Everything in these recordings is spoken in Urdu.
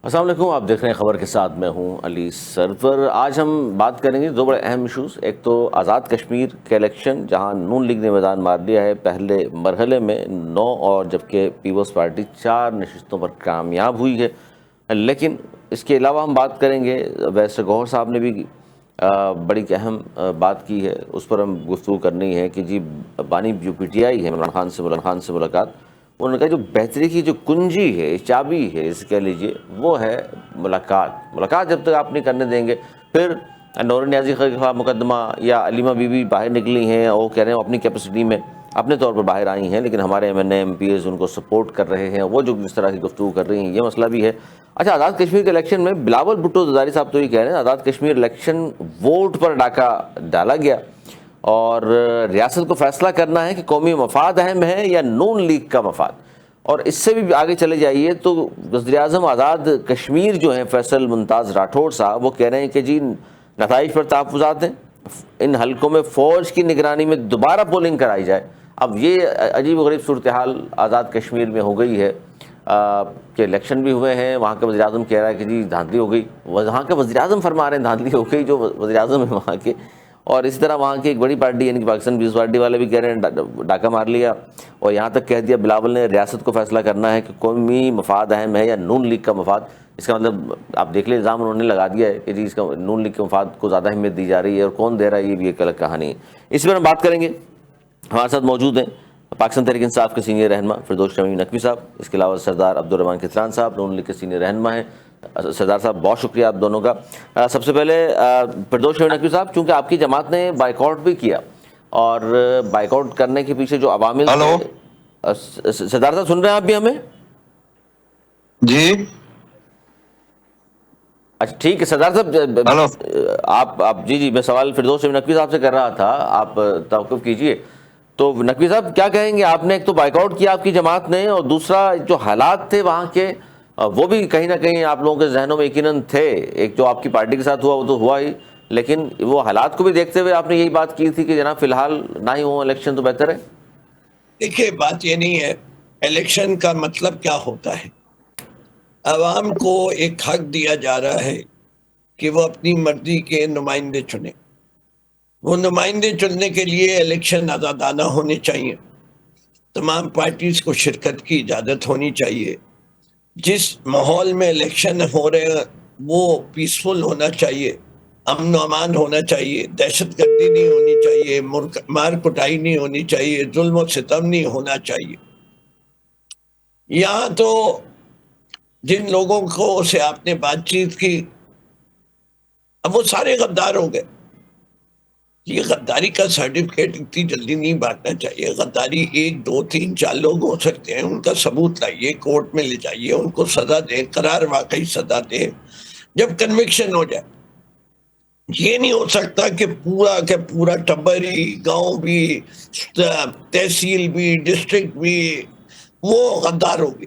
السلام علیکم، آپ دیکھ رہے ہیں خبر کے ساتھ، میں ہوں علی سرور۔ آج ہم بات کریں گے دو بڑے اہم ایشوز۔ ایک تو آزاد کشمیر کے الیکشن، جہاں نون لیگ نے میدان مار لیا ہے پہلے مرحلے میں 9، اور جبکہ پیپلز پارٹی 4 نشستوں پر کامیاب ہوئی ہے۔ لیکن اس کے علاوہ ہم بات کریں گے، ویسے گوہر صاحب نے بھی بڑی اہم بات کی ہے، اس پر ہم گفتگو کرنی ہے کہ جی بانی جو پی ٹی آئی ہے، عمران خان سے ملاقات، انہوں نے کہا جو بہتری کی جو کنجی ہے، چابی ہے، اسے کہہ لیجئے، وہ ہے ملاقات جب تک آپ نہیں کرنے دیں گے۔ پھر نور نیازی کے خلاف مقدمہ، یا علیمہ بی بی باہر نکلی ہیں اور وہ کہہ رہے ہیں اپنی کیپیسٹی میں اپنے طور پر باہر آئی ہیں، لیکن ہمارے M N A M P As ان کو سپورٹ کر رہے ہیں، وہ جو اس طرح کی گفتگو کر رہی ہیں، یہ مسئلہ بھی ہے۔ اچھا، آزاد کشمیر کے الیکشن میں بلاول بھٹو زرداری صاحب تو یہ کہہ رہے ہیں آزاد کشمیر الیکشن ووٹ پر ڈاکہ ڈالا گیا، اور ریاست کو فیصلہ کرنا ہے کہ قومی مفاد اہم ہے یا نون لیگ کا مفاد۔ اور اس سے بھی آگے چلے جائیے تو وزیر اعظم آزاد کشمیر جو ہیں فیصل ممتاز راٹھوڑ صاحب، وہ کہہ رہے ہیں کہ جی نتائج پر تحفظات ہیں، ان حلقوں میں فوج کی نگرانی میں دوبارہ پولنگ کرائی جائے۔ اب یہ عجیب و غریب صورتحال آزاد کشمیر میں ہو گئی ہے کہ الیکشن بھی ہوئے ہیں، وہاں کا وزیر اعظم کہہ رہا ہے کہ جی دھاندلی ہو گئی، وہاں کے وزیر اعظم فرما رہے ہیں دھاندلی ہو گئی جو وزیر اعظم ہے وہاں کے، اور اسی طرح وہاں کی ایک بڑی پارٹی یعنی کہ پاکستان پیپلز پارٹی والے بھی کہہ رہے ہیں ڈاکہ مار لیا، اور یہاں تک کہہ دیا بلاول نے ریاست کو فیصلہ کرنا ہے کہ قومی مفاد اہم ہے یا نون لیگ کا مفاد۔ اس کا مطلب آپ دیکھ لیں، الزام انہوں نے لگا دیا ہے کہ جی اس کا نون لیگ کے مفاد کو زیادہ اہمیت دی جا رہی ہے، اور کون دے رہا ہے یہ بھی ایک الگ کہانی ہے۔ اس پر ہم بات کریں گے۔ ہمارے ساتھ موجود ہیں پاکستان تحریک انصاف کے سینئر رہنما فردوس شمیم نقوی صاحب، اس کے علاوہ سردار عبدالرحمان کھتران صاحب نون لیگ کے سینئر رہنما ہیں۔ سردار صاحب بہت شکریہ آپ دونوں کا۔ سب سے پہلے فردوس شمیم نقوی صاحب، چونکہ آپ کی جماعت نے بائیکاٹ بھی کیا، اور بائیکاٹ کرنے کے پیچھے جو عوامل تھے، سردار صاحب سن رہے ہیں آپ بھی ہمیں؟ جی اچھا ٹھیک ہے سردار صاحب، آپ جی میں سوال فردوس شمیم نقوی صاحب سے کر رہا تھا، آپ توقف کیجئے۔ تو نقوی صاحب کیا کہیں گے، آپ نے ایک تو بائیکاٹ کیا آپ کی جماعت نے، اور دوسرا جو حالات تھے وہاں کے وہ بھی کہیں نہ کہیں آپ لوگوں کے ذہنوں میں یقیناً تھے، ایک جو آپ کی پارٹی کے ساتھ ہوا وہ تو ہوا ہی، لیکن وہ حالات کو بھی دیکھتے ہوئے آپ نے یہی بات کی تھی کہ جناب فی الحال نہ ہی ہوں الیکشن تو بہتر ہے۔ دیکھیے بات یہ نہیں ہے الیکشن کا مطلب کیا ہوتا ہے۔ عوام کو ایک حق دیا جا رہا ہے کہ وہ اپنی مرضی کے نمائندے چنے، وہ نمائندے چننے کے لیے الیکشن آزادانہ ہونے چاہیے، تمام پارٹیز کو شرکت کی اجازت ہونی چاہیے، جس ماحول میں الیکشن ہو رہے ہیں وہ پیسفل ہونا چاہیے، امن و امان ہونا چاہیے، دہشت گردی نہیں ہونی چاہیے، مار کٹائی نہیں ہونی چاہیے، ظلم و ستم نہیں ہونا چاہیے۔ یہاں تو جن لوگوں کو سے آپ نے بات چیت کی، اب وہ سارے غدار ہو گئے۔ یہ غداری کا سرٹیفکیٹ اتنی جلدی نہیں بانٹنا چاہیے۔ غداری 1 2 3 4 لوگ ہو سکتے ہیں، ان کا ثبوت لائیے، کورٹ میں لے جائیے، ان کو سزا دیں، قرار واقعی سزا دیں، جب کنوکشن ہو جائے۔ یہ نہیں ہو سکتا کہ پورا ٹبر ہی، گاؤں بھی، تحصیل بھی، ڈسٹرکٹ بھی وہ غدار ہوگی،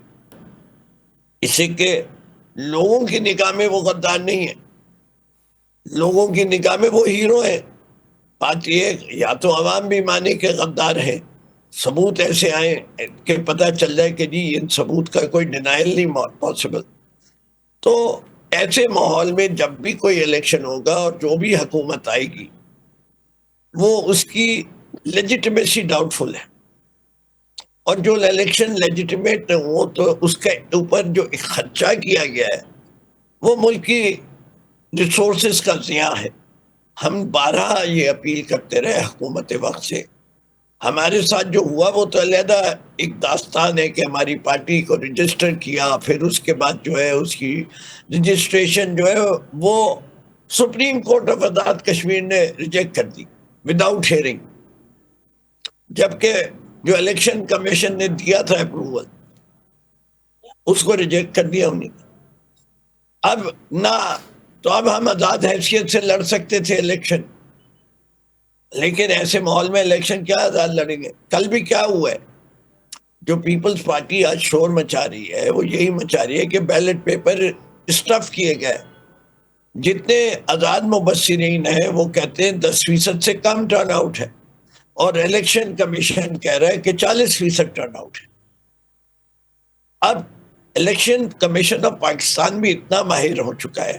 اس سے کہ لوگوں کی نگاہ میں وہ غدار نہیں ہے، لوگوں کی نگاہ میں وہ ہیرو ہیں۔ بات یہ یا تو عوام بھی مانے کہ غدار ہے، ثبوت ایسے آئیں کہ پتہ چل جائے کہ جی ان ثبوت کا کوئی ڈینائل نہیں پاسبل۔ تو ایسے ماحول میں جب بھی کوئی الیکشن ہوگا اور جو بھی حکومت آئے گی وہ اس کی لیجیٹمیسی ڈاؤٹ فل ہے، اور جو الیکشن لیجیٹمیٹ ہو تو اس کے اوپر جو ایک خرچہ کیا گیا ہے وہ ملک کی ریسورسز کا ضیاع ہے۔ ہم بارہا یہ اپیل کرتے رہے حکومت وقت سے، ہمارے ساتھ جو ہوا وہ تو علیحدہ ایک داستان ہے کہ ہماری پارٹی کو رجسٹر کیا، پھر اس کے بعد جو ہے اس کی رجسٹریشن جو ہے وہ supreme court of Azad Kashmir نے ریجیکٹ کر دی وداؤٹ ہیئرنگ، جبکہ جو الیکشن کمیشن نے دیا تھا اپروول اس کو ریجیکٹ کر دیا انہوں نے۔ اب نہ تو اب ہم آزاد حیثیت سے لڑ سکتے تھے الیکشن، لیکن ایسے ماحول میں الیکشن کیا آزاد لڑیں گے۔ کل بھی کیا ہوا ہے، جو پیپلز پارٹی آج شور مچا رہی ہے وہ یہی مچا رہی ہے کہ بیلٹ پیپر اسٹف کیے گئے، جتنے آزاد مبصرین ہیں وہ کہتے ہیں 10% سے کم ٹرن آؤٹ ہے، اور الیکشن کمیشن کہہ رہا ہے کہ 40% ٹرن آؤٹ ہے۔ اب الیکشن کمیشن آف پاکستان بھی اتنا ماہر ہو چکا ہے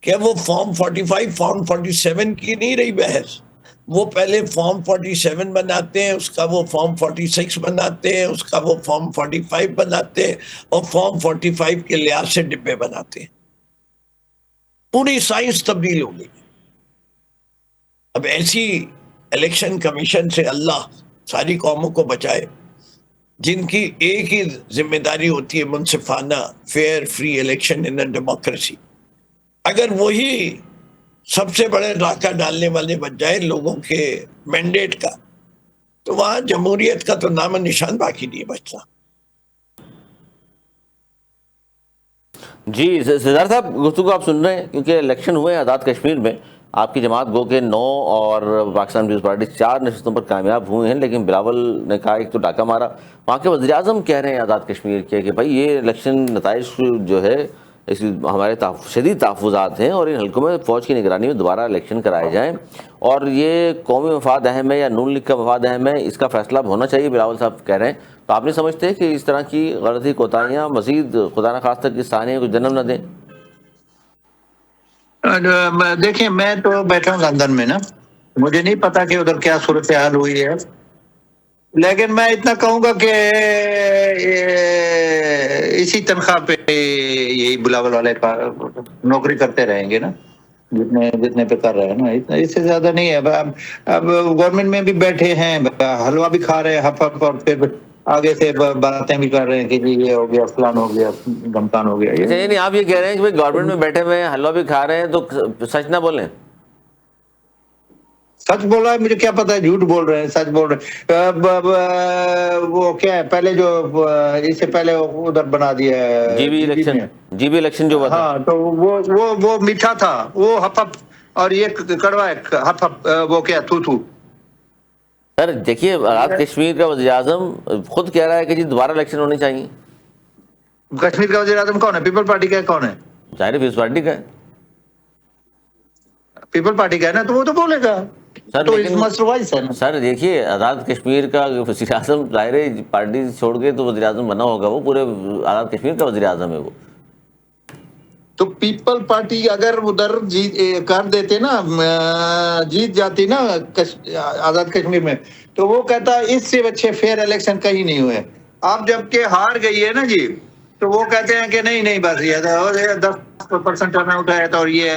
کہ وہ فارم 45 فارم 47 کی نہیں رہی بحث. وہ پہلے فارم 47 بناتے ہیں, اس کا وہ فارم 46 بناتے ہیں, اس کا وہ فارم 45 بناتے ہیں, اور فارم 45 کے لحاظ سے ڈبے بناتے ہیں. پوری سائنس تبدیل ہو گئی. اب ایسی الیکشن کمیشن سے اللہ ساری قوموں کو بچائے جن کی ایک ہی ذمہ داری ہوتی ہے منصفانہ فیئر فری الیکشن ان ڈیموکریسی. اگر وہی سب سے بڑے ڈاکہ ڈالنے والے بن جائے لوگوں کے مینڈیٹ کا, تو وہاں جمہوریت کا تو نام و نشان باقی نہیں بچتا. جی سردار صاحب, گفتگو آپ سن رہے ہیں کیونکہ الیکشن ہوئے ہیں آزاد کشمیر میں. آپ کی جماعت گو کے 9 اور پاکستان پیپلز پارٹی 4 نشستوں پر کامیاب ہوئے ہیں, لیکن بلاول نے کہا ایک تو ڈاکہ مارا. وہاں کے وزیر اعظم کہہ رہے ہیں آزاد کشمیر کے کہ بھائی یہ الیکشن نتائج جو ہے اس ہمارے شدید تحفظات ہیں اور ان حلقوں میں فوج کی نگرانی میں دوبارہ الیکشن کرائے جائیں, اور یہ قومی مفاد اہم ہے یا نون لیگ کا مفاد اہم ہے, اس کا فیصلہ اب ہونا چاہیے, بلاول صاحب کہہ رہے ہیں. تو آپ نہیں سمجھتے کہ اس طرح کی غلطی کوتاہیاں مزید خدا نخواستہ کس ثانیے کو جنم نہ دیں؟ دیکھیں میں تو بیٹھا ہوں لندن میں نا, مجھے نہیں پتا کہ ادھر کیا صورتحال ہوئی ہے, لیکن میں اتنا کہوں گا کہ اسی تنخواہ پہ یہی بلاول والے نوکری کرتے رہیں گے نا, جتنے پہ کر رہے ہیں نا, اتنا اس سے زیادہ نہیں ہے. اب گورنمنٹ میں بھی بیٹھے ہیں, حلوہ بھی کھا رہے ہیں ہف ہف, اور پھر آگے سے باتیں بھی کر رہے ہیں کہ جی یہ ہو گیا فلان ہو گیا دھمکان ہو گیا. نہیں, آپ یہ کہہ رہے ہیں کہ گورنمنٹ میں بیٹھے ہوئے ہیں حلوہ بھی کھا رہے ہیں, تو سچ نہ بولیں. سچ بول رہا ہے, مجھے کیا پتا ہے جھوٹ بول رہے ہیں سچ بول رہے ہیں. وہ کیا ہے پہلے جو اس سے پہلے ادھر بنا دیا ہے جی بی الیکشن جو ہوا تھا, ہاں, تو وہ میٹھا تھا, وہ ہپ ہپ, اور یہ کڑوا ہے ہپ ہپ, وہ کیا تھو تھو. سر دیکھیے آزاد کشمیر کا وزیر اعظم خود کہہ رہا ہے کہ جی دوبارہ الیکشن ہونے چاہیے. کشمیر کا وزیر اعظم کون ہے؟ پیپل پارٹی کا کون ہے؟ ظاہر پیپلز پارٹی کا ہے. پیپل پارٹی کا ہے نا, تو وہ تو بولے گا. تو ماسٹر وائس ہے نا. سر دیکھیے آزاد کشمیر کا وزیر اعظم ظاہر پارٹی چھوڑ کے تو وزیر اعظم بنا ہوگا, وہ پورے آزاد کشمیر کا وزیر اعظم ہے وہ. تو پیپل پارٹی اگر ادھر کر دیتے نا, جیت جاتی نا آزاد کشمیر میں, تو وہ کہتا اس سے اچھے فیئر الیکشن کہیں نہیں ہوئے. آپ جب کہ ہار گئی ہے نا جی, تو وہ کہتے ہیں کہ نہیں بس یہ 10% ٹرن آؤٹ ہے, اور یہ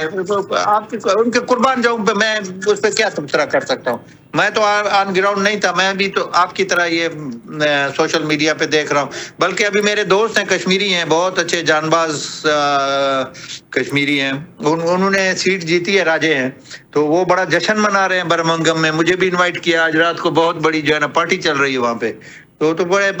آپ ان کے قربان جاؤں پہ میں اس پہ کیا تبصرہ کر سکتا ہوں. میں تو آن گراؤنڈ نہیں تھا, میں بھی تو آپ کی طرح یہ سوشل میڈیا پہ دیکھ رہا ہوں. بلکہ ابھی میرے دوست ہیں کشمیری ہیں, بہت اچھے جان باز کشمیری ہیں, انہوں نے سیٹ جیتی ہے, راجے ہیں, تو وہ بڑا جشن منا رہے ہیں برمنگم میں. مجھے بھی انوائٹ کیا, آج رات کو بہت بڑی جو ہے نا پارٹی چل رہی ہے وہاں پہ. تو بڑے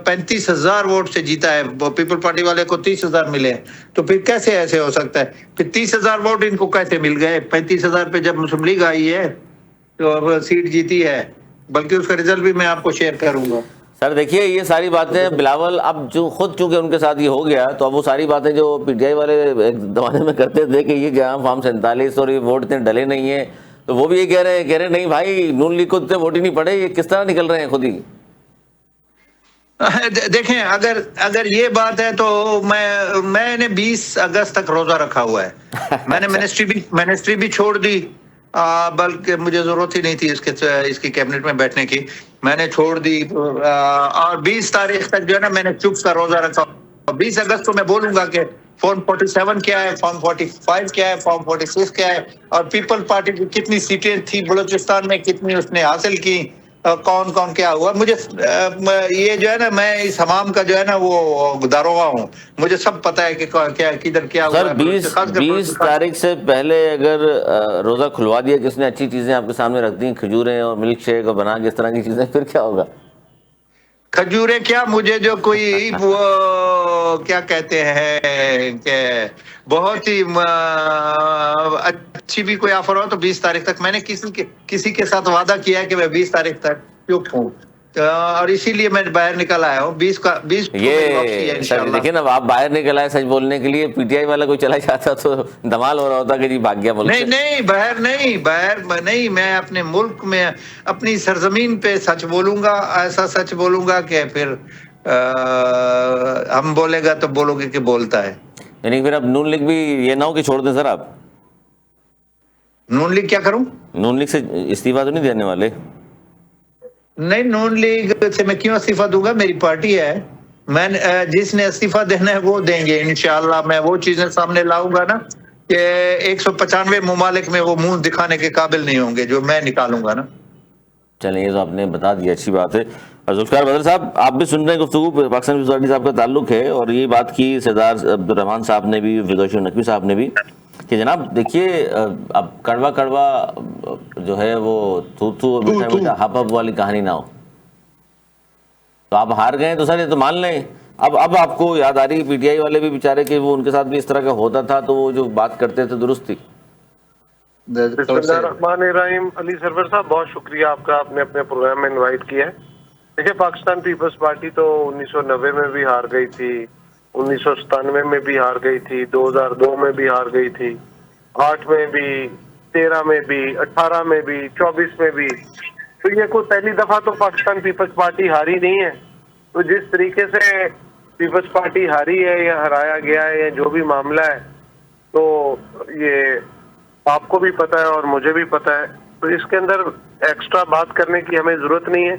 35,000 ووٹ سے جیتا ہے, پیپل پارٹی والے کو 30,000 ملے ہیں. تو پھر کیسے ایسے ہو سکتا ہے؟ پھر 30,000 ووٹ ان کو کیسے مل گئے؟ 35,000 پہ جب مسلم لیگ آئی ہے تو اب سیٹ جیتی ہے, بلکہ اس کا رزلٹ بھی میں آپ کو شیئر کروں گا. سر دیکھیے یہ ساری باتیں بلاول اب جو خود چونکہ ان کے ساتھ یہ ہو گیا, تو اب وہ ساری باتیں جو پی ٹی آئی والے ایک زمانے میں کرتے تھے کہ یہ کیا فارم 47 اور یہ ووٹ اتنے ڈلے نہیں ہیں, تو وہ بھی یہ کہہ رہے ہیں نہیں بھائی نون لیگ کو اتنے ووٹ ہی نہیں پڑے, یہ کس طرح نکل رہے ہیں خود ہی. دیکھیں اگر یہ بات ہے تو میں نے 20 اگست تک روزہ رکھا ہوا ہے. میں نے منسٹری بھی چھوڑ دی, بلکہ مجھے ضرورت ہی نہیں تھی اس کی کیبنٹ میں بیٹھنے کی, میں نے چھوڑ دی. اور 20 تاریخ تک جو ہے نا میں نے چپ کا روزہ رکھا. 20 اگست کو میں بولوں گا کہ فارم 47 کیا ہے, فارم 45 کیا ہے, فارم 46 کیا ہے, اور پیپل پارٹی کی کتنی سیٹیں تھی بلوچستان میں, کتنی اس نے حاصل کی, کون کیا ہوا. مجھے یہ جو ہے نا, میں اس حمام کا جو ہے نا وہ داروغہ ہوں, مجھے سب پتا ہے کہ کدھر کیا ہوا. سر 20 تاریخ سے پہلے اگر روزہ کھلوا دیا کس نے, اچھی چیزیں آپ کے سامنے رکھ دیں, کھجوریں اور ملک شیک اور بنا کے اس طرح کی چیزیں, پھر کیا ہوگا؟ کھجورے کیا, مجھے جو کوئی وہ کیا کہتے ہیں کہ بہت ہی اچھی بھی کوئی آفر ہو تو 20 تاریخ تک. میں نے کسی کے ساتھ وعدہ کیا ہے کہ میں 20 تاریخ تک چپ ہوں, اور اسی لیے میں باہر نکل آیا ہوں. 20 یہ دیکھیں نا, آپ باہر نکل آئے سچ بولنے کے لیے, پی ٹی آئی والا کوئی چلا جاتا تو دھمال ہو رہا ہوتا کہ جی بھاگ گیا ملک. نہیں باہر نہیں, میں اپنے ملک میں اپنی سرزمین پہ سچ بولوں گا, ایسا سچ بولوں گا کہ پھر ہم بولے گا تو بولو گے کہ بولتا ہے. یعنی پھر اب نون لیگ بھی یہ نہ ہو کہ چھوڑ دیں سر آپ؟ نون لیگ کیا کروں؟ نون لیگ سے استعفیٰ تو نہیں دینے والے؟ نہیں، نون لیگ سے میں کیوں استعفیٰ دوں گا؟ میری پارٹی ہے. میں جس نے استعفیٰ دینا ہے وہ دیں گے انشاءاللہ. میں وہ چیزیں سامنے لاؤں گا نا کہ 195 ممالک میں وہ منہ دکھانے کے قابل نہیں ہوں گے جو میں نکالوں گا نا. چلیں یہ تو آپ نے بتا دیا، اچھی بات ہے. اور ذوالفقار بدر صاحب آپ بھی سن رہے ہیں گفتگو، پاکستان پیپلز پارٹی صاحب کا تعلق ہے، اور یہ بات کی سردار عبدالرحمان صاحب نے بھی، فردوسی نقوی صاحب نے بھی، کہ جناب دیکھیے اب کڑوا کڑوا جو ہے وہ تو اور میٹھا میٹھا ہپ ہپ والی کہانی نہ ہو. تو آپ ہار گئے تو سر یہ تو مان لیں. اب آپ کو یاد آ رہی پی ٹی آئی والے بھی بیچارے کہ وہ ان کے ساتھ بھی اس طرح کا ہوتا تھا تو وہ جو بات کرتے تھے درست تھی. بسم اللہ الرحمن الرحیم. علی سرور صاحب بہت شکریہ آپ کا، آپ نے اپنے پروگرام میں انوائٹ کیا ہے. دیکھیں پاکستان پیپلز پارٹی تو 1990 میں بھی ہار گئی تھی، 1997 میں بھی ہار گئی تھی، 2002 میں بھی ہار گئی تھی، 8 میں بھی، 13 میں بھی، 18 میں بھی، 24 میں بھی. تو یہ کوئی پہلی دفعہ تو پاکستان پیپلز پارٹی ہاری نہیں ہے. تو جس طریقے سے پیپلز پارٹی ہاری ہے یا ہرایا گیا ہے یا جو بھی معاملہ ہے، تو یہ آپ کو بھی پتا ہے اور مجھے بھی پتا ہے. تو اس کے اندر ایکسٹرا بات کرنے کی ہمیں ضرورت نہیں ہے.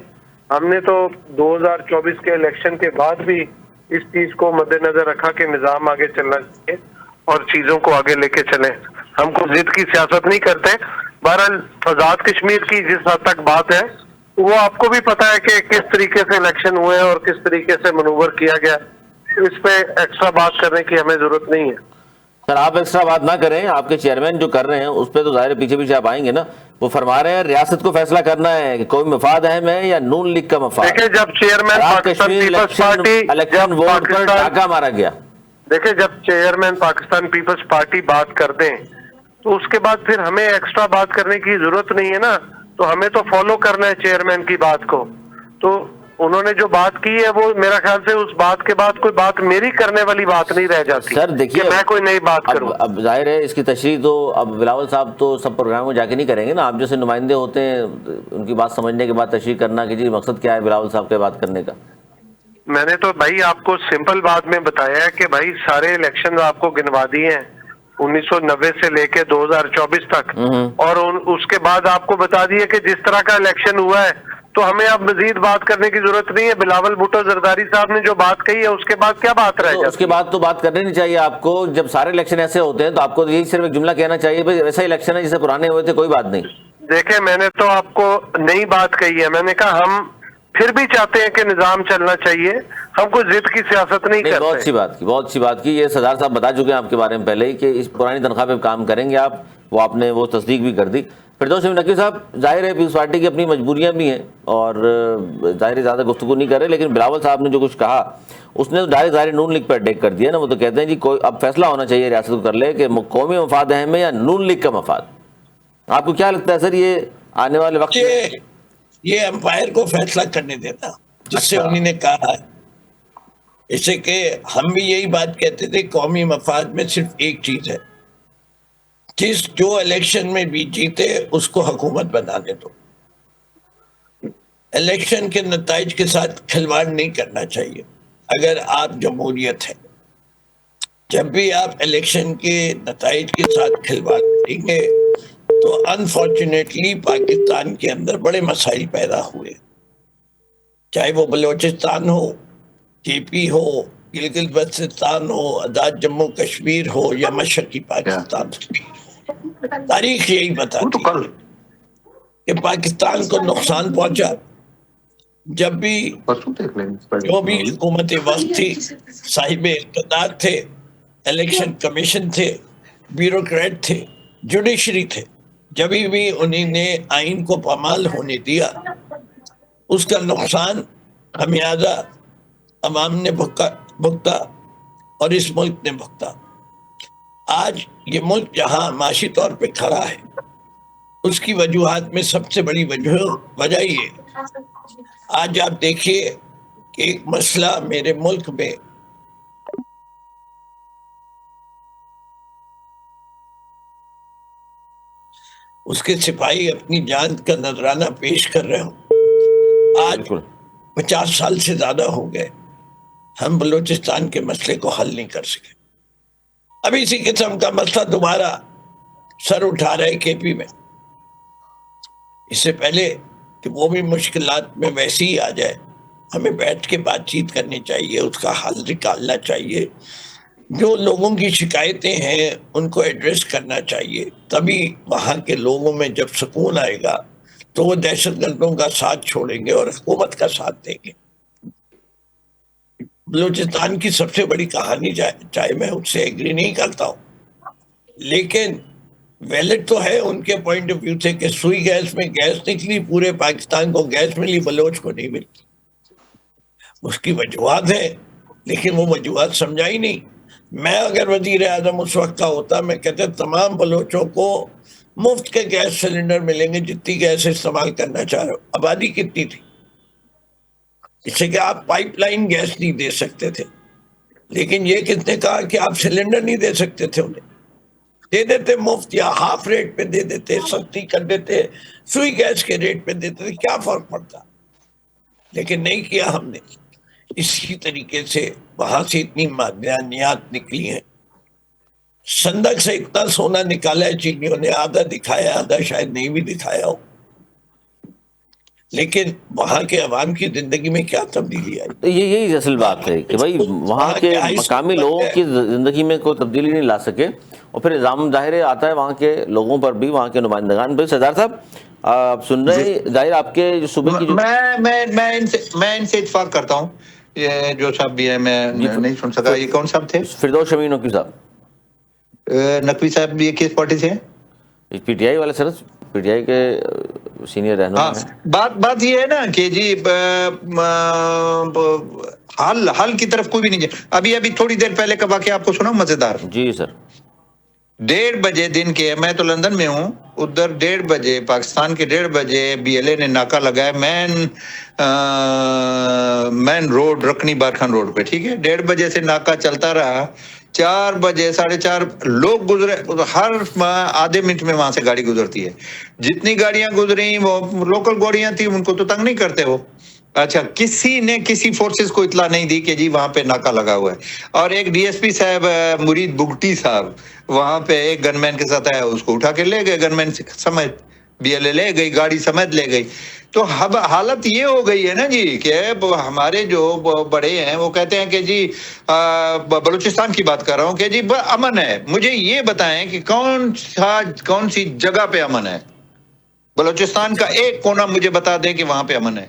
ہم نے تو 2024 کے الیکشن کے بعد بھی اس چیز کو مد نظر رکھا کہ نظام آگے چلنا چاہیے اور چیزوں کو آگے لے کے چلیں. ہم کو ضد کی سیاست نہیں کرتے. بہرحال آزاد کشمیر کی جس حد تک بات ہے وہ آپ کو بھی پتا ہے کہ کس طریقے سے الیکشن ہوئے اور کس طریقے سے منور کیا گیا. اس پہ ایکسٹرا بات کرنے کی ہمیں ضرورت نہیں ہے. سر آپ ایکسٹرا بات نہ کریں، آپ کے چیئرمین جو کر رہے ہیں اس پہ تو ظاہر پیچھے پیچھے آپ آئیں گے نا. وہ فرما رہے ہیں ریاست کو فیصلہ کرنا ہے کہ کوئی مفاد اہم ہے یا نون لیگ کا مفاد. دیکھیں جب chairman Pakistan Peoples Party election vote پر ڈاکہ مارا گیا. دیکھیں جب چیئرمین پاکستان پیپلز پارٹی بات کر دیں تو اس کے بعد پھر ہمیں ایکسٹرا بات کرنے کی ضرورت نہیں ہے نا. تو ہمیں تو فالو کرنا ہے چیئرمین کی بات کو. تو انہوں نے جو بات کی ہے وہ میرا خیال سے اس بات کے بعد کوئی بات میری کرنے والی بات نہیں رہ جاتی سر. دیکھیے کہ میں کوئی نئی بات کروں. اب ظاہر ہے اس کی تشریح تو اب بلاول صاحب تو سب پروگرام میں جا کے نہیں کریں گے نا. آپ جیسے نمائندے ہوتے ہیں ان کی بات سمجھنے کے بعد تشریح کرنا کہ جی مقصد کیا ہے بلاول صاحب کے بات کرنے کا. میں نے تو بھائی آپ کو سمپل بات میں بتایا ہے کہ بھائی سارے الیکشن آپ کو گنوا دیے ہیں 1990 سے لے کے 2024 تک، اور اس کے بعد آپ کو بتا دیا کہ جس طرح کا الیکشن ہوا ہے تو ہمیں اب مزید بات کرنے کی ضرورت نہیں ہے. بلاول بھٹو زرداری صاحب نے جو بات کہی ہے اس کے بعد کیا بات رہ جاتی ہے؟ اس کے بعد تو بات کرنی نہیں چاہیے آپ کو. جب سارے الیکشن ایسے ہوتے ہیں تو آپ کو یہی صرف ایک جملہ کہنا چاہیے بھائی ایسا الیکشن ہے جیسے پرانے ہوئے تھے، کوئی بات نہیں. دیکھیں میں نے تو آپ کو نئی بات کہی ہے. میں نے کہا ہم پھر بھی چاہتے ہیں کہ نظام چلنا چاہیے. ہم کوئی ضد کی سیاست نہیں کرتے. بہت اچھی بات کی، بہت اچھی بات کی. یہ سردار صاحب بتا چکے ہیں آپ کے بارے میں پہلے ہی کہ اس پرانی تنخواہ پہ کام کریں گے آپ. وہ آپ نے وہ تصدیق بھی کر دی. فردوسی نقوی صاحب ظاہر ہے پیپلز پارٹی کی اپنی مجبوریاں بھی ہیں اور ظاہر ہے زیادہ گفتگو نہیں کر رہے، لیکن بلاول صاحب نے جو کچھ کہا اس نے تو ڈائریکٹ ظاہر نون لیگ پر اٹیک کر دیا نا. وہ تو کہتے ہیں جی کوئی اب فیصلہ ہونا چاہیے ریاست کو کر لے کہ قومی مفاد اہم ہے یا نون لیگ کا مفاد. آپ کو کیا لگتا ہے سر یہ آنے والے وقت یہ امپائر کو فیصلہ کرنے دینا جس سے انہوں نے کہا ہے. اسے کہ ہم بھی یہی بات کہتے تھے قومی مفاد میں صرف ایک چیز ہے، جس جو الیکشن میں بھی جیتے اس کو حکومت بنانے دو. الیکشن کے نتائج کے ساتھ کھلواڑ نہیں کرنا چاہیے. اگر آپ جمہوریت ہے، جب بھی آپ الیکشن کے نتائج کے ساتھ کھلواڑ کریں گے تو انفارچونیٹلی پاکستان کے اندر بڑے مسائل پیدا ہوئے، چاہے وہ بلوچستان ہو، کے پی ہو، گلگت بلتستان ہو، آزاد جموں کشمیر ہو یا مشرقی پاکستان ہو. تاریخ یہی بتاتی ہے کہ پاکستان کو نقصان پہنچا جب بھی جو بھی حکومت وقت تھی، صاحب اقتدار تھے، الیکشن کمیشن تھے، بیوروکریٹ تھے، جوڈیشری تھے، جب بھی انہیں نے آئین کو پامال ہونے دیا اس کا نقصان خمیازہ عوام نے بھگتا اور اس ملک نے بھگتا. آج یہ ملک جہاں معاشی طور پہ کھڑا ہے اس کی وجوہات میں سب سے بڑی وجہ یہ آج آپ دیکھیے کہ ایک مسئلہ میرے ملک میں اس کے سپاہی اپنی جان کا نذرانہ پیش کر رہے ہوں. آج 50 سال سے زیادہ ہو گئے ہم بلوچستان کے مسئلے کو حل نہیں کر سکے. اب اسی قسم کا مسئلہ دوبارہ سر اٹھا رہا ہے کے پی میں. اس سے پہلے کہ وہ بھی مشکلات میں ویسے ہی آ جائے, ہمیں بیٹھ کے بات چیت کرنی چاہیے, اس کا حل نکالنا چاہیے. جو لوگوں کی شکایتیں ہیں ان کو ایڈریس کرنا چاہیے. تبھی وہاں کے لوگوں میں جب سکون آئے گا تو وہ دہشت گردوں کا ساتھ چھوڑیں گے اور حکومت کا ساتھ دیں گے. بلوچستان کی سب سے بڑی کہانی, چاہے میں اس سے ایگری نہیں کرتا ہوں, لیکن ویلڈ تو ہے ان کے پوائنٹ آف ویو سے کہ سوئی گیس میں گیس نکلی, پورے پاکستان کو گیس ملی, بلوچ کو نہیں ملی. اس کی وجوہات ہیں لیکن وہ وجوہات سمجھا ہی نہیں. میں اگر وزیر اعظم اس وقت کا ہوتا, میں کہتے تمام بلوچوں کو مفت کے گیس سلنڈر ملیں گے جتنی گیس استعمال کرنا چاہ رہے ہو. آبادی کتنی تھی؟ اس سے کہ آپ پائپ لائن گیس نہیں دے سکتے تھے, لیکن یہ کس نے کہا کہ آپ سلنڈر نہیں دے سکتے تھے؟ انہیں دے دیتے مفت یا ہاف ریٹ پہ دے دیتے, سستی کر دیتے, سوئی گیس کے ریٹ پہ دیتے تھے, کیا فرق پڑتا؟ لیکن نہیں کیا ہم نے. اسی طریقے سے وہاں سے اتنی معدنیات نکلی ہیں, صندوق سے اتنا سونا نکالا ہے چینیوں نے, آدھا دکھایا آدھا شاید نہیں بھی دکھایا ہو, لیکن وہاں کے عوام کی زندگی میں کیا تبدیلی آئی؟ تو یہی اصل بات ہے کہ بھائی وہاں کے مقامی لوگوں کی زندگی میں کوئی تبدیلی نہیں لا سکے, اور پھر الزام ظاہر آتا ہے وہاں کے لوگوں پر بھی, وہاں کے نمائندگان پر. سردار صاحب آپ سن رہے ہیں, ظاہر آپ کے جو صوبے کی میں ان سے اتفاق کرتا ہوں. یہ جو صاحب بھی ہے, میں نہیں سن سکا, یہ کون صاحب تھے؟ فردوس شمیم نقوی صاحب. نقوی صاحب یہ کس پارٹی سے ہیں؟ پی ٹی آئی والے سر, پی ٹی آئی کے سینئر رہنما ہیں. بات یہ ہے نا کہ جی حل کی طرف کوئی بھی نہیں جائے. ابھی تھوڑی دیر پہلے کا واقعہ آپ کو سنا مزیدار. جی سر. 1:30 بجے دن کے, میں تو لندن میں ہوں, ادھر 1:30 بجے پاکستان کے 1:30 بجے بی ایل اے نے ناکہ لگایا مین روڈ, رکنی بارکھان روڈ پہ. ٹھیک ہے, 1:30 بجے سے ناکہ چلتا رہا. 4 بجے 4:30 لوگ گزرے, ہر آدھے منٹ میں وہاں سے گاڑی گزرتی ہے. جتنی گاڑیاں گزری وہ لوکل گاڑیاں تھیں, ان کو تو تنگ نہیں کرتے وہ. اچھا, کسی نے کسی فورسز کو اطلاع نہیں دی کہ جی وہاں پہ ناکہ لگا ہوا ہے. اور ایک ڈی ایس پی صاحب مرید بگٹی صاحب وہاں پہ ایک گن مین کے ساتھ آیا, اس کو اٹھا کے لے گئے, گن مین سمیت بی ایل اے لے گئی, گاڑی سمیت لے گئی. تو حالت یہ ہو گئی ہے نا جی کہ ہمارے جو بڑے ہیں وہ کہتے ہیں کہ جی بلوچستان کی بات کر رہا ہوں کہ جی امن ہے. مجھے یہ بتائیں کہ کون سی جگہ پہ امن ہے؟ بلوچستان کا ایک کونا مجھے بتا دیں کہ وہاں پہ امن ہے.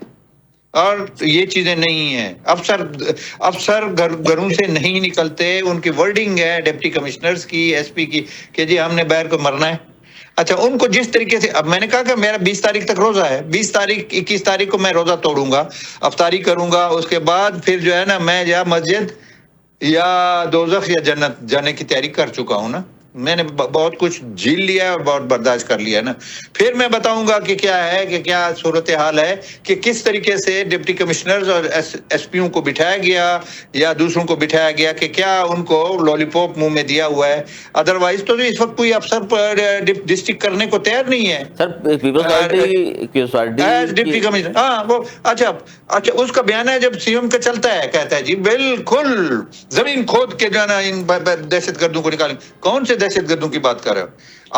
اور یہ چیزیں نہیں ہیں. افسر گھروں سے نہیں نکلتے. ان کی ورڈنگ ہے ڈپٹی کمشنرز کی, ایس پی کی, کہ جی ہم نے باہر کو مرنا ہے. اچھا, ان کو جس طریقے سے, اب میں نے کہا کہ میرا 20 تاریخ تک روزہ ہے, 20 تاریخ 21 تاریخ کو میں روزہ توڑوں گا, افطاری کروں گا. اس کے بعد پھر جو ہے نا میں یا مسجد یا دوزخ یا جنت جانے کی تیاری کر چکا ہوں نا. میں نے بہت کچھ جھیل لیا ہے اور بہت برداشت کر لیا ہے نا. پھر میں بتاؤں گا کہ کیا ہے, کہ کیا صورتحال ہے, کہ کس طریقے سے ڈپٹی کمشنرز اور ایس پیوں کو بٹھایا گیا یا دوسروں کو بٹھایا گیا, کہ کیا ان کو لولی پاپ منہ میں دیا ہوا ہے. ادروائز تو اس وقت کوئی افسر ڈسٹرکٹ کرنے کو تیار نہیں ہے سر. پیپلز پارٹی ڈپٹی کمشنر, ہاں وہ اچھا اس کا بیان ہے جب سی ایم کا چلتا ہے, کہتا ہے جی بالکل زمین کھود کے جو ہے نا دہشت گردوں کو نکالیں. کون سے دہشت گردوں کی بات کر رہے ہو؟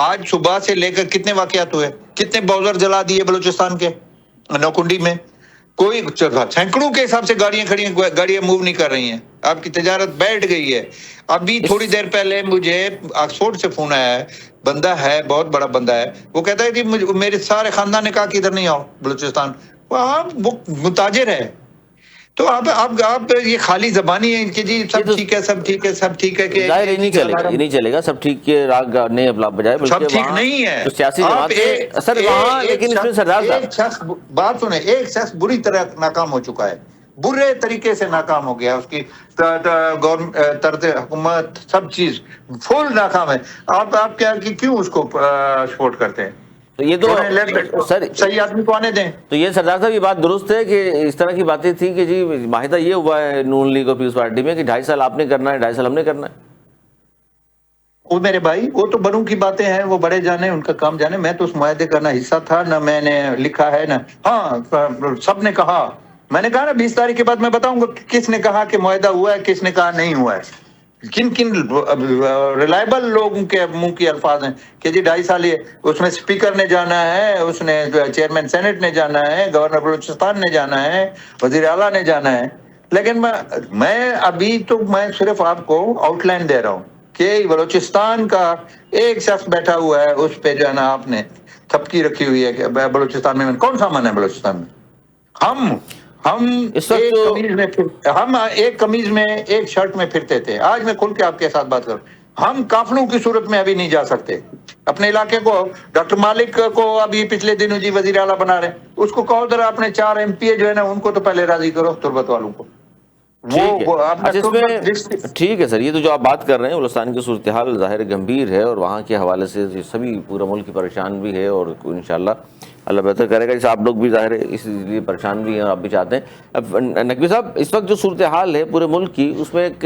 آج صبح سے لے کر کتنے واقعات ہوئے, کتنے باؤزر جلا دیے بلوچستان کے نوکنڈی میں. کوئی سینکڑوں کے حساب سے گاڑیاں کھڑی ہیں, گاڑیاں موو نہیں کر رہی ہیں. آپ کی تجارت بیٹھ گئی ہے. ابھی تھوڑی دیر پہلے مجھے آکسفورڈ سے فون آیا ہے, بندہ ہے بہت بڑا بندہ ہے, وہ کہتا ہے کہ میرے سارے خاندان نے کہا کہ ادھر نہیں آؤ بلوچستان. وہ متاجر ہے. تو آپ یہ خالی زبانی ہے کہ جی سب ٹھیک ہے, سب ٹھیک ہے, سب ٹھیک ہے, کہ ظاہر یہ نہیں چلے گا سب ٹھیک کے راگ نہیں اپنا بجائے, سب ٹھیک نہیں ہے. سیاسی جماعتیں سر وہاں, لیکن اس میں سردار صاحب بات سنیں, ایک شخص بری طرح ناکام ہو چکا ہے, برے طریقے سے ناکام ہو گیا. اس کی طرز حکومت سب چیز فل ناکام ہے. آپ کیا کیوں اس کو سپورٹ کرتے ہیں؟ تو یہ تو سر صحیح آدمی کو آنے دیں. تو یہ سردار صاحب یہ بات درست ہے کہ اس طرح کی باتیں تھی کہ جی معاہدہ یہ ہوا ہے نون لیگ اور پیپلز پارٹی میں کہ 2.5 سال آپ نے کرنا ہے, 2.5 سال ہم نے کرنا ہے. وہ میرے بھائی, وہ تو بڑوں کی باتیں ہیں, وہ بڑے جانے, ان کا کام جانے. میں تو اس معاہدے کا نہ حصہ تھا, نہ میں نے لکھا ہے, نہ ہاں سب نے کہا. میں نے کہا نا 20 تاریخ کے بعد میں بتاؤں گا کس نے کہا کہ معاہدہ ہوا ہے، کس نے کہا نہیں ہوا ہے، کن کن ریلائبل لوگوں کے منہ کی الفاظ ہیں کہ جی 2.5 سال یہ اس میں اسپیکر نے جانا ہے، اس نے چیئرمین سینٹ نے جانا ہے، گورنر بلوچستان نے جانا ہے، وزیر اعلیٰ نے جانا ہے. لیکن میں ابھی تو میں صرف آپ کو آؤٹ لائن دے رہا ہوں کہ بلوچستان کا ایک شخص بیٹھا ہوا ہے، اس پہ جو ہے نا آپ نے تھپکی رکھی ہوئی ہے کہ بلوچستان میں کون سا امن ہے بلوچستان میں. ہم اس وقت ایک تو قمیض میں ہم ایک قمیض میں ایک شرٹ میں پھرتے تھے. آج میں کھل کے آپ کے ساتھ بات کروں، ہم قافلوں کی صورت میں ابھی نہیں جا سکتے. اپنے علاقے کو ڈاکٹر مالک کو ابھی پچھلے دنوں جی وزیر اعلیٰ بنا رہے ہیں، اس کو کہو ذرا اپنے 4 MP جو ہے نا ان کو تو پہلے راضی کرو، تربت والوں کو. ٹھیک ہے. اپنا اچھا، اس میں ٹھیک ہے سر، یہ تو جو آپ بات کر رہے ہیں بلوچستان کی صورتحال ظاہر گمبھیر ہے، اور وہاں کے حوالے سے سبھی پورا ملک کی پریشان بھی ہے، اور انشاءاللہ اللہ بہتر کرے گا. جیسے آپ لوگ بھی ظاہر ہے اس لیے پریشان بھی ہیں اور آپ بھی چاہتے ہیں. اب نقوی صاحب، اس وقت جو صورتحال ہے پورے ملک کی، اس میں ایک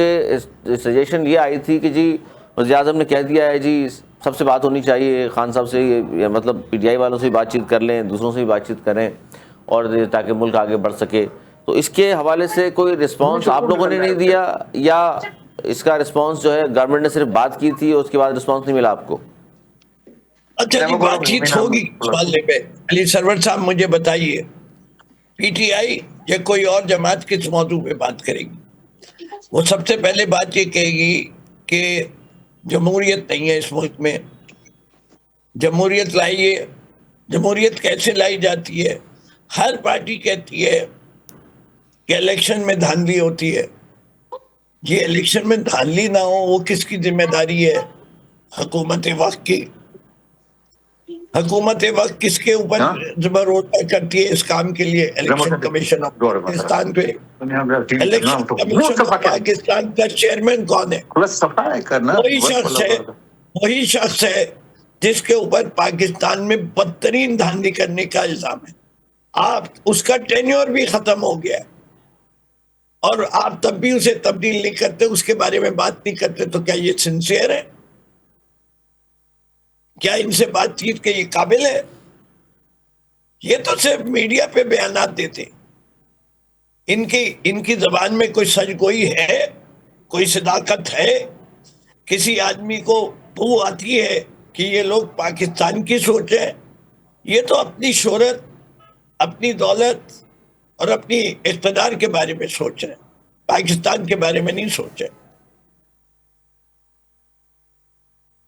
سجیشن یہ آئی تھی کہ جی وزیر اعظم نے کہہ دیا ہے جی سب سے بات ہونی چاہیے، خان صاحب سے، مطلب PTI والوں سے بھی بات چیت کر لیں، دوسروں سے بھی بات چیت کریں، اور تاکہ ملک آگے بڑھ سکے. تو اس کے حوالے سے کوئی رسپانس آپ لوگوں نے نہیں دیا، یا اس کا رسپانس جو ہے گورنمنٹ نے صرف بات کی تھی اور اس کے بعد رسپانس نہیں ملا آپ کو؟ اچھا جی، بات چیت ہوگی اس معاملے پہ. علی سرور صاحب مجھے بتائیے، PTI یا کوئی اور جماعت کس موضوع پہ بات کرے گی؟ وہ سب سے پہلے بات یہ کہے گی کہ جمہوریت نہیں ہے اس ملک میں، جمہوریت لائیے. جمہوریت کیسے لائی جاتی ہے؟ ہر پارٹی کہتی ہے کہ الیکشن میں دھاندلی ہوتی ہے. یہ الیکشن میں دھاندلی نہ ہو وہ کس کی ذمہ داری ہے؟ حکومت وقت کی. حکومت وقت کس کے اوپر ذمہ روزہ کرتی ہے اس کام کے لیے؟ الیکشن کمیشن آف پاکستان پہ. الیکشن کمیشن آف پاکستان کا چیئرمین کون ہے؟ وہی شخص ہے جس کے اوپر پاکستان میں بدترین دھاندلی کرنے کا الزام ہے. آپ اس کا ٹینیور بھی ختم ہو گیا ہے اور آپ تب بھی اسے تبدیل نہیں کرتے، اس کے بارے میں بات نہیں کرتے. تو کیا یہ سنسیئر ہے؟ کیا ان سے بات چیت کے یہ قابل ہے؟ یہ تو صرف میڈیا پہ بیانات دیتے. ان کی زبان میں کوئی سچ گوئی ہے؟ کوئی صداقت ہے؟ کسی آدمی کو بو آتی ہے کہ یہ لوگ پاکستان کی سوچیں؟ یہ تو اپنی شہرت، اپنی دولت اور اپنی اقتدار کے بارے میں سوچ رہے ہیں، پاکستان کے بارے میں نہیں سوچے.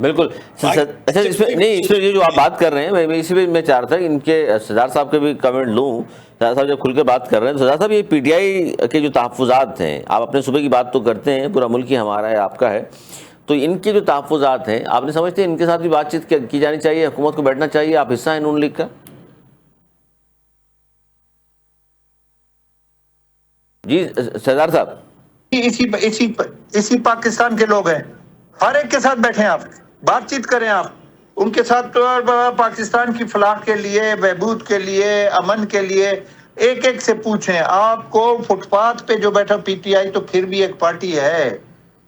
بالکل. اچھا، اس میں نہیں، اس میں یہ جو آپ بات کر رہے ہیں، میں اسی پہ میں چاہ رہا تھا کہ ان کے سردار صاحب کے بھی کمنٹ لوں. سردار صاحب جب کھل کے بات کر رہے ہیں، سردار صاحب یہ PTI کے جو تحفظات ہیں، آپ اپنے صوبے کی بات تو کرتے ہیں، پورا ملک ہی ہمارا ہے، آپ کا ہے، تو ان کے جو تحفظات ہیں آپ نے سمجھتے ہیں ان کے ساتھ بھی بات چیت کی جانی چاہیے، حکومت کو بیٹھنا چاہیے؟ آپ حصہ ہیں نون لیگ کا. جی سردار صاحب. اسی پاکستان کے لوگ ہیں، ہر ایک کے ساتھ بیٹھیں، آپ بات چیت کریں، آپ ان کے ساتھ پاکستان کی فلاح کے لیے، بہبود کے لیے، امن کے لیے ایک ایک سے پوچھیں. آپ کو فٹ پاتھ پہ جو بیٹھا PTI تو پھر بھی ایک پارٹی ہے،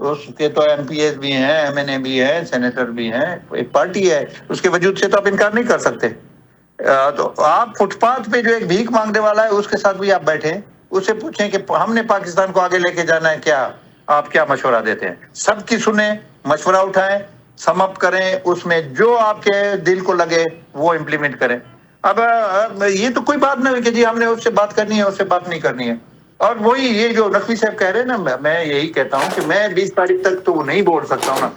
اس کے تو MPs بھی ہیں، MNA بھی ہیں، سینیٹر بھی ہیں، ایک پارٹی ہے، اس کے وجود سے تو آپ انکار نہیں کر سکتے. تو آپ فٹ پاتھ پہ جو ایک بھیک مانگنے والا ہے اس کے ساتھ بھی آپ بیٹھیں، اس سے پوچھیں کہ ہم نے پاکستان کو آگے لے کے جانا ہے، کیا آپ کیا مشورہ دیتے ہیں؟ سب کی سنیں، مشورہ اٹھائیں، سم اپ کریں، اس میں جو آپ کے دل کو لگے وہ امپلیمنٹ کریں. اب یہ تو کوئی بات نہیں کہ جی ہم نے اس سے بات کرنی ہے، اس سے بات نہیں کرنی ہے. اور وہی یہ جو نقوی صاحب کہہ رہے ہیں نا، میں یہی کہتا ہوں کہ میں 20 تاریخ تک تو وہ نہیں بول سکتا ہوں نا،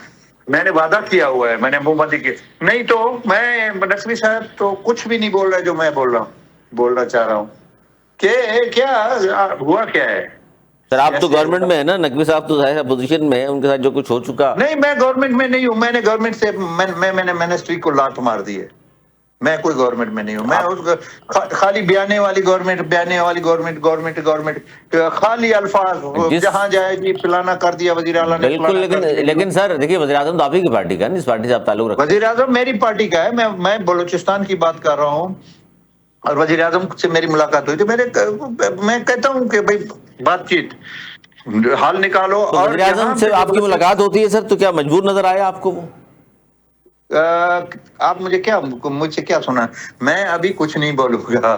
میں نے وعدہ کیا ہوا ہے، میں نے منہ بندی کی نہیں، تو میں نقوی صاحب تو کچھ بھی نہیں بول رہا جو میں بولنا چاہ رہا ہوں کہ کیا ہوا کیا ہے. سر آپ تو گورنمنٹ میں ہے نا، نقوی صاحب تو ظاہر اپوزیشن میں ہیں، ان کے ساتھ جو کچھ ہو چکا. نہیں، میں گورنمنٹ میں نہیں ہوں، میں نے گورنمنٹ سے میں نے منسٹری کو لات مار دی ہے. میں کوئی گورنمنٹ میں نہیں ہوں، میں خالی بیانے والی گورنمنٹ خالی الفاظ، جہاں جائے گی فلانا کر دیا وزیر اعلیٰ نے. بالکل. لیکن سر دیکھیے، وزیر اعظم تو آپ ہی کی پارٹی کا ہے، جس پارٹی سے آپ تعلق رکھتے ہیں. وزیر اعظم میری پارٹی کا ہے، میں بلوچستان کی بات کر رہا ہوں، اور وزیر اعظم سے میری ملاقات ہوئی تھی. میں کہتا ہوں کہ بھائی بات چیت حل نکالو. اور وزیر اعظم سے آپ کی ملاقات ہوتی ہے سر، تو کیا مجبور نظر آیا آپ کو وہ؟ آپ مجھ سے کیا سنا؟ میں ابھی کچھ نہیں بولوں گا.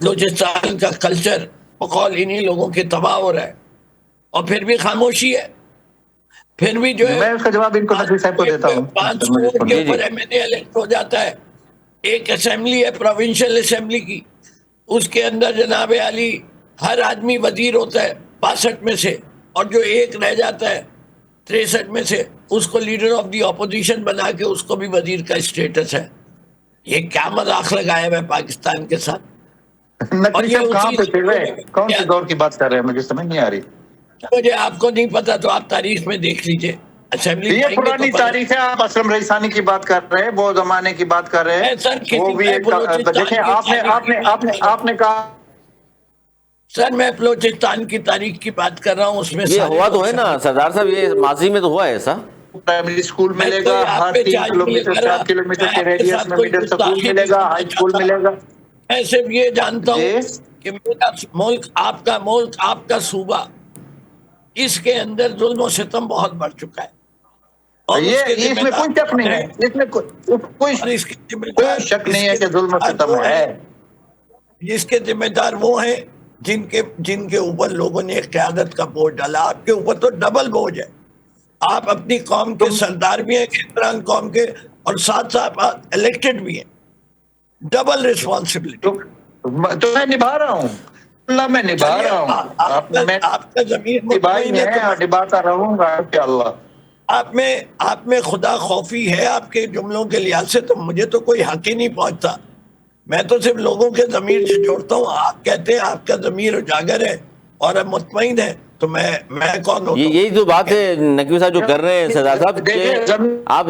بلوچستان کا کلچر بقول انہی لوگوں کے تباہ ہو رہا ہے، اور پھر بھی خاموشی ہے، پھر بھی جو ہے میں اس کا جواب ان کو نقوی صاحب کو دیتا ہوں. 500 ووٹ کے اوپر ایم این اے الیکٹ ہو جاتا ہے. ایک اسمبلی ہے پروونشل اسمبلی کی، اس کے اندر جناب علی ہر آدمی وزیر ہوتا ہے 62 میں سے، اور جو ایک رہ جاتا ہے 63 میں سے اس کو لیڈر آف دی اپوزیشن بنا کے اس کو بھی وزیر کا اسٹیٹس ہے. یہ کیا مذاق لگایا ہوا ہے پاکستان کے ساتھ؟ نقوی صاحب کہاں پہ تھے وہ؟ کون سی دور کی بات کر رہے ہیں؟ مجھے سمجھ نہیں آ رہی. مجھے آپ کو نہیں پتا تو آپ تاریخ میں دیکھ لیجئے. اسمبلی یہ پرانی تاریخ ہے. آپ اسلم رئیسانی کی بات کر رہے ہیں، وہ زمانے کی بات کر رہے ہیں. وہ بھی ایک دیکھیں آپ نے کہا سر میں بلوچستان کی تاریخ کی بات کر رہا ہوں، اس میں یہ ہوا تو ہے نا سردار صاحب، یہ ماضی میں تو ہوا ہے ایسا. پرائمری اسکول ملے گا، ہر 3 کلومیٹر 4 کلومیٹر کے ریڈیس میں مڈل اسکول ملے گا، ہائی اسکول ملے گا. میں صرف یہ جانتا ہوں کہ میرا ملک، آپ کا صوبہ، اس کے اندر ظلم و ستم بہت بڑھ چکا ہے. یہ اس میں کوئی شک نہیں ہے، اس میں کوئی شک نہیں ہے کہ ظلم و ستم ہے. جس کے ذمہ دار وہ ہیں جن کے اوپر لوگوں نے قیادت کا بوجھ ڈالا. آپ کے اوپر تو ڈبل بوجھ ہے. آپ اپنی قوم کے سردار بھی ہیں، عمران قوم کے، اور ساتھ ساتھ الیکٹڈ بھی ہیں. Double responsibility. تو میں نبھا رہا ہوں، اللہ میں نبھا رہا ہوں. آپ کا ضمیر نبھائی ہے اور نبھاتا رہوں گا انشاءاللہ. آپ میں خدا خوفی ہے آپ کے جملوں کے لحاظ سے، تو مجھے تو کوئی حق ہی نہیں پہنچتا. میں تو صرف لوگوں کے ضمیر سے جوڑتا ہوں. آپ کہتے ہیں آپ کا ضمیر اجاگر ہے اور اب مطمئن ہے، تو میں کون ہوتا ہوں؟ یہی جو بات ہے نقوی صاحب جو کر رہے ہیں سردار صاحب، کہ آپ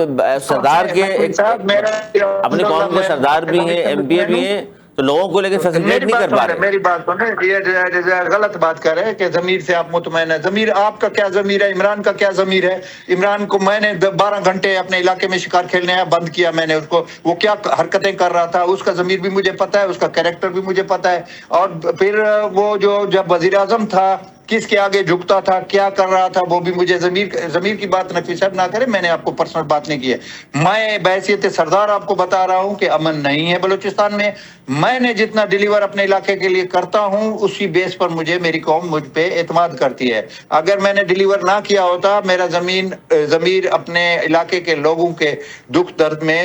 سردار کے اپنے قوم کے سردار بھی ہیں، ایم پی اے بھی ہیں، تو لوگوں کو لیکن فیسیلیٹ نہیں کر پا رہے. میری بات سنیں، یہ غلط بات کر رہے ہیں کہ ضمیر سے آپ مطمئن ہیں. ضمیر آپ کا کیا ضمیر ہے؟ عمران کا کیا ضمیر ہے؟ عمران کو میں نے 12 گھنٹے اپنے علاقے میں شکار کھیلنے بند کیا. میں نے اس کو، وہ کیا حرکتیں کر رہا تھا، اس کا ضمیر بھی مجھے پتا ہے، اس کا کریکٹر بھی مجھے پتا ہے. اور پھر وہ جب وزیر اعظم تھا کس کے آگے جھکتا تھا، کیا کر رہا تھا، وہ بھی مجھے ضمیر کی بات نقوی صاحب نہ کرے. میں نے آپ کو پرسنل بات نہیں کی ہے. میں بحیثیت سردار آپ کو بتا رہا ہوں کہ امن نہیں ہے بلوچستان میں. میں نے جتنا ڈیلیور اپنے علاقے کے لیے کرتا ہوں، اسی بیس پر میری قوم مجھ پہ اعتماد کرتی ہے. اگر میں نے ڈیلیور نہ کیا ہوتا، میرا ضمیر اپنے علاقے کے لوگوں کے دکھ درد میں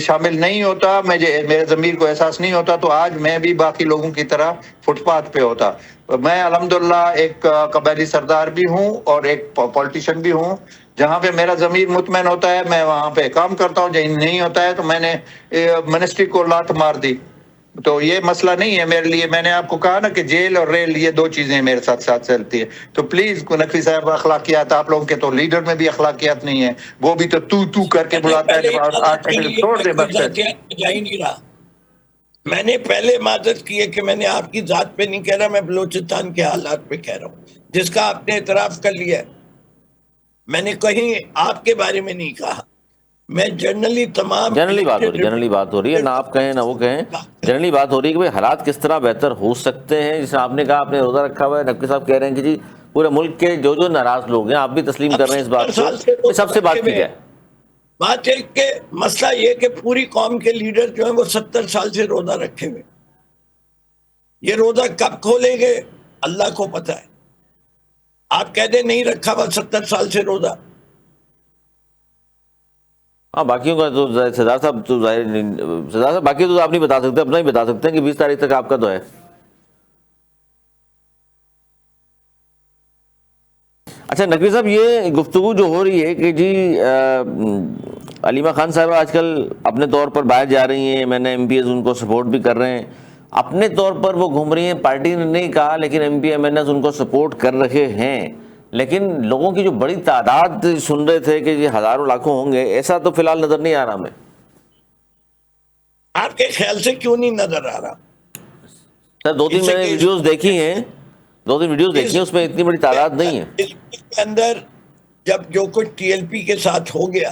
شامل نہیں ہوتا، میرے ضمیر کو احساس نہیں ہوتا، تو آج میں بھی باقی لوگوں کی طرح فٹ پاتھ پہ ہوتا. میں الحمدللہ ایک قبائلی سردار بھی ہوں اور ایک پولیٹیشین بھی ہوں. جہاں پہ میرا ضمیر مطمئن ہوتا ہے میں وہاں پہ کام کرتا ہوں. جہاں نہیں ہوتا ہے تو میں نے منسٹری کو لات مار دی. تو یہ مسئلہ نہیں ہے میرے لیے. میں نے آپ کو کہا نا کہ جیل اور ریل یہ 2 چیزیں میرے ساتھ چلتی ہے. تو پلیز نقوی صاحب، اخلاقیات آپ لوگوں کے تو لیڈر میں بھی اخلاقیات نہیں ہے. وہ بھی تو کر کے بلاتا ہے. چھوڑ دے بس. میں نے پہلے معذرت کی ہے کہ میں نے آپ کی ذات پہ نہیں کہہ رہا، میں بلوچستان کے حالات پہ کہہ رہا ہوں جس کا آپ نے اعتراف کر لیا ہے. میں نے کہیں آپ کے بارے میں نہیں کہا. میں جنرلی بات ہو رہی ہے، نہ آپ کہیں نہ وہ کہیں. جنرلی بات ہو رہی ہے کہ بھئی حالات کس طرح بہتر ہو سکتے ہیں. جیسے آپ نے کہا آپ نے روزہ رکھا ہوا ہے، نقوی صاحب کہہ رہے ہیں کہ جی پورے ملک کے جو ناراض لوگ ہیں، آپ بھی تسلیم کر رہے ہیں اس بات کو، سب سے بات کی جائے. بات ہے کہ مسئلہ یہ کہ پوری قوم کے لیڈر جو ہیں وہ 70 سال سے روزہ رکھے ہوئے. یہ روزہ کب کھولیں گے اللہ کو پتہ ہے. آپ کہہ دیں نہیں رکھا ہوا 70 سال سے روزہ. ہاں باقیوں کا تو سردار صاحب تو ظاہر سردار صاحب باقی تو آپ نہیں بتا سکتے، اپنا ہی بتا سکتے ہیں کہ 20 تاریخ تک آپ کا تو ہے. اچھا نقوی صاحب، یہ گفتگو جو ہو رہی ہے کہ جی علیمہ خان صاحب آج کل اپنے طور پر باہر جا رہی ہیں، میں نے ایم پی ایز ان کو سپورٹ بھی کر رہے ہیں، اپنے طور پر وہ گھوم رہی ہیں، پارٹی نے نہیں کہا لیکن M P M N As ان کو سپورٹ کر رہے ہیں. لیکن لوگوں کی جو بڑی تعداد سن رہے تھے کہ یہ ہزاروں لاکھوں ہوں گے، ایسا تو فی الحال نظر نہیں آ رہا. ہمیں آپ کے خیال سے کیوں نہیں نظر آ رہا؟ سر 2-3 میں نے ویڈیوز دیکھی ہیں، 2-3 ویڈیوز دیکھی ہیں، اس میں اتنی بڑی تعداد نہیں ہے. اس کے اندر جب جو کچھ ٹی ایل پی کے ساتھ ہو گیا،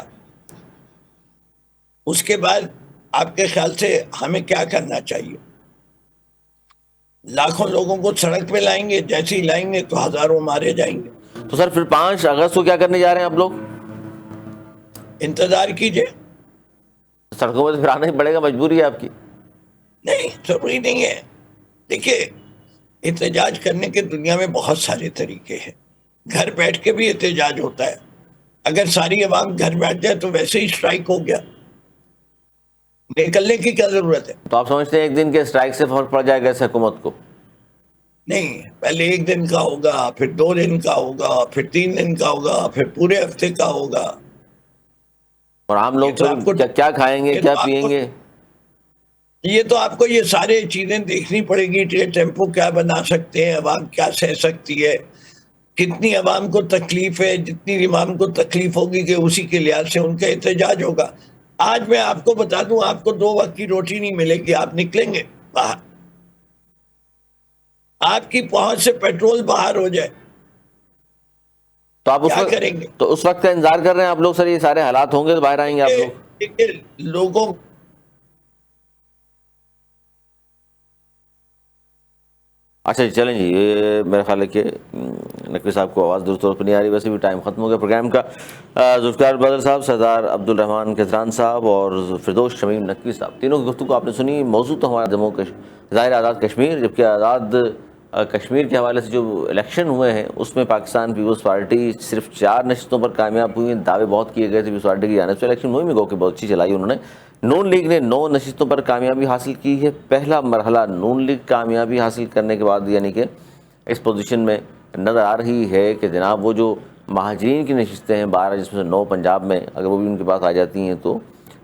اس کے بعد آپ کے خیال سے ہمیں کیا کرنا چاہیے؟ لاکھوں لوگوں کو سڑک پہ لائیں گے؟ جیسے ہی لائیں گے تو ہزاروں مارے جائیں گے. تو سر پھر 5 اگست کو کیا کرنے جا رہے ہیں آپ لوگ؟ انتظار کیجئے. سڑکوں پر پھر آنا ہی پڑے گا، مجبوری ہے آپ کی. نہیں، ضروری نہیں ہے. دیکھیے احتجاج کرنے کے دنیا میں بہت سارے طریقے ہیں. گھر بیٹھ کے بھی احتجاج ہوتا ہے. اگر ساری عوام گھر بیٹھ جائے تو ویسے ہی اسٹرائک ہو گیا. نکلنے کی کیا ضرورت ہے؟ تو آپ سمجھتے ہیں ایک دن کے اسٹرائک سے فرق پڑ جائے گا اس حکومت کو؟ نہیں، پہلے 1 دن کا ہوگا، پھر 2 دن کا ہوگا، پھر 3 دن کا ہوگا، پھر پورے ہفتے کا ہوگا. اور عام لوگ یہ تو آپ کو کیا کھائیں گے، یہ کیا تو آپ پئیں کو گے؟ یہ تو آپ کو یہ سارے چیزیں دیکھنی پڑے گی. ٹیمپو کیا بنا سکتے ہیں، عوام کیا سہ سکتی ہے، کتنی عوام کو تکلیف ہے. جتنی عوام کو تکلیف ہوگی کہ اسی کے لحاظ سے ان کا احتجاج ہوگا. آج میں آپ کو بتا دوں، آپ کو 2 وقت کی روٹی نہیں ملے گی. آپ نکلیں گے باہر، آپ کی پہنچ سے پیٹرول باہر ہو جائے، تو آپ کیا کریں گے؟ تو اس وقت کا انتظار کر رہے ہیں آپ لوگ؟ سر یہ سارے حالات ہوں گے تو باہر آئیں گے آپ لوگ؟ دیکھیے لوگوں اچھا جی، چلیں جی. یہ میرا خیال ہے کہ نقوی صاحب کو آواز درست طور پر نہیں آ رہی. ویسے بھی ٹائم ختم ہو گیا پروگرام کا. ذوالفقار بدر صاحب، سردار عبدالرحمان کھتران صاحب اور فردوس شمیم نقوی صاحب، تینوں کی گفتگو آپ نے سنی. موضوع تو ہمارا ظاہر آزاد کشمیر، جبکہ آزاد کشمیر کے حوالے سے جو الیکشن ہوئے ہیں اس میں پاکستان پیپلز پارٹی صرف 4 نشستوں پر کامیاب ہوئی ہیں. دعوے بہت کیے گئے تھے پیپلز پارٹی کی جانب سے. الیکشن ہوئی میں گو کہ بہت اچھی چلائی انہوں نے. نون لیگ نے 9 نشستوں پر کامیابی حاصل کی ہے. پہلا مرحلہ نون لیگ کامیابی حاصل کرنے کے بعد یعنی کہ اس پوزیشن میں نظر آ رہی ہے کہ جناب وہ جو مہاجرین کی نشستیں ہیں 12، جس میں سے 9 پنجاب میں، اگر وہ بھی ان کے پاس آ جاتی ہیں تو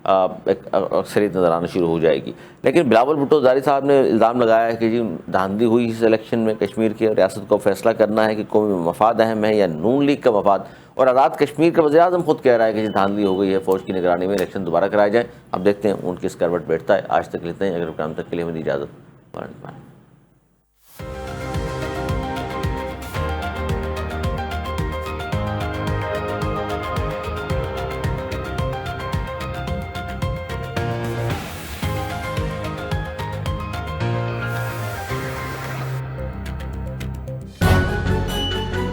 ایک اکثریت نظر آنا شروع ہو جائے گی. لیکن بلاول بھٹو زاری صاحب نے الزام لگایا ہے کہ جی دھاندلی ہوئی اس الیکشن میں کشمیر کے. ریاست کو فیصلہ کرنا ہے کہ قومی مفاد اہم ہے یا نون لیگ کا مفاد. اور آزاد کشمیر کا وزیر اعظم خود کہہ رہا ہے کہ جی دھاندلی ہو گئی ہے، فوج کی نگرانی میں الیکشن دوبارہ کرائے جائیں. اب دیکھتے ہیں ان کی اس کروٹ بیٹھتا ہے. آج تک لیتے ہیں، اگر کام تک کے لیے ہمیں اجازت.